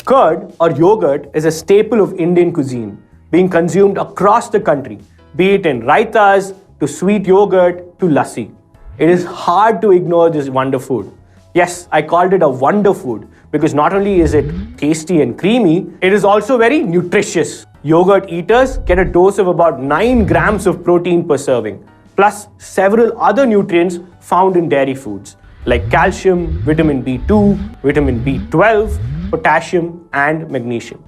Curd or yogurt is a staple of Indian cuisine, being consumed across the country, be it in raitas, to sweet yogurt, to lassi. It is hard to ignore this wonder food. Yes, I called it a wonder food because not only is it tasty and creamy, it is also very nutritious. Yogurt eaters get a dose of about 9 grams of protein per serving, plus several other nutrients found in dairy foods like calcium, vitamin B2, vitamin B12, potassium, and magnesium.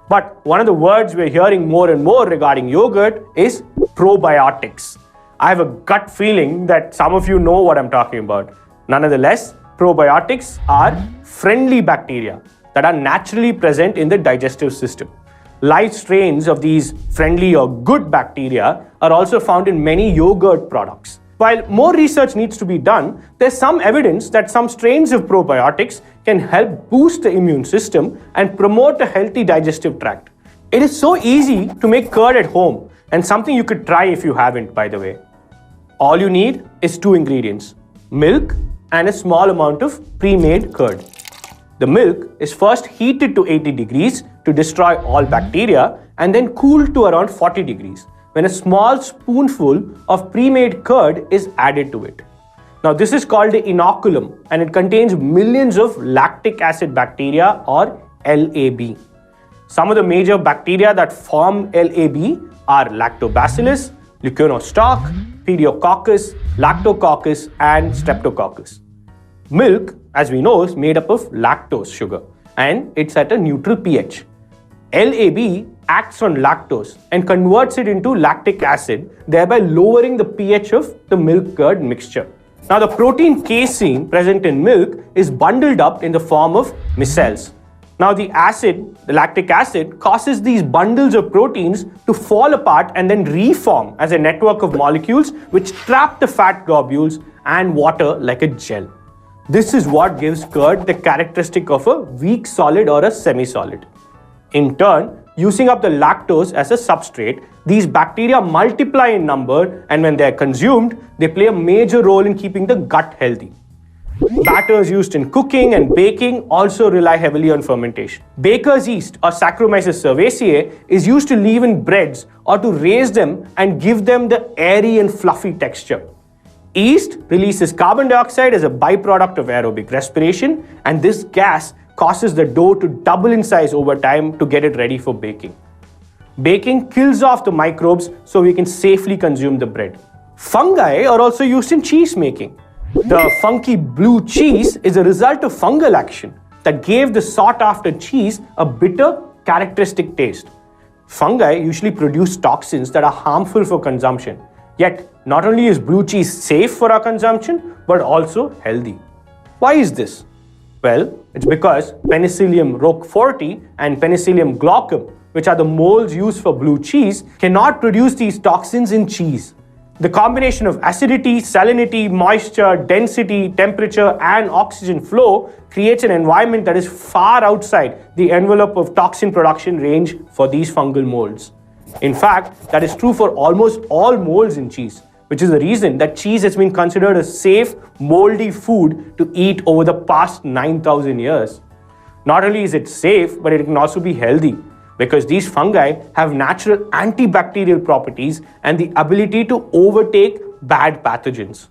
But one of the words we're hearing more and more regarding yogurt is probiotics. I have a gut feeling that some of you know what I'm talking about. Nonetheless, probiotics are friendly bacteria that are naturally present in the digestive system. Live strains of these friendly or good bacteria are also found in many yogurt products. While more research needs to be done, there's some evidence that some strains of probiotics can help boost the immune system and promote a healthy digestive tract. It is so easy to make curd at home, and something you could try if you haven't, by the way. All you need is 2 ingredients: milk and a small amount of pre-made curd. The milk is first heated to 80 degrees to destroy all bacteria and then cooled to around 40 degrees when a small spoonful of pre-made curd is added to it. Now this is called the inoculum and it contains millions of lactic acid bacteria or LAB. Some of the major bacteria that form LAB are Lactobacillus, Leuconostoc, Pediococcus, Lactococcus, and Streptococcus. Milk, as we know, is made up of lactose sugar and it's at a neutral pH. LAB acts on lactose and converts it into lactic acid, thereby lowering the pH of the milk-curd mixture. Now, the protein casein present in milk is bundled up in the form of micelles. Now, the lactic acid, causes these bundles of proteins to fall apart and then reform as a network of molecules which trap the fat globules and water like a gel. This is what gives curd the characteristic of a weak solid or a semi-solid. In turn, using up the lactose as a substrate, these bacteria multiply in number, and when they are consumed, they play a major role in keeping the gut healthy. Batters used in cooking and baking also rely heavily on fermentation. Baker's yeast or Saccharomyces cerevisiae is used to leaven breads or to raise them and give them the airy and fluffy texture. Yeast releases carbon dioxide as a byproduct of aerobic respiration, and this gas causes the dough to double in size over time to get it ready for baking. Baking kills off the microbes so we can safely consume the bread. Fungi are also used in cheese making. The funky blue cheese is a result of fungal action that gave the sought-after cheese a bitter, characteristic taste. Fungi usually produce toxins that are harmful for consumption. Yet, not only is blue cheese safe for our consumption, but also healthy. Why is this? Well, it's because Penicillium roqueforti and Penicillium glaucum, which are the molds used for blue cheese, cannot produce these toxins in cheese. The combination of acidity, salinity, moisture, density, temperature, and oxygen flow creates an environment that is far outside the envelope of toxin production range for these fungal molds. In fact, that is true for almost all molds in cheese, which is the reason that cheese has been considered a safe, moldy food to eat over the past 9,000 years. Not only is it safe, but it can also be healthy, because these fungi have natural antibacterial properties and the ability to overtake bad pathogens.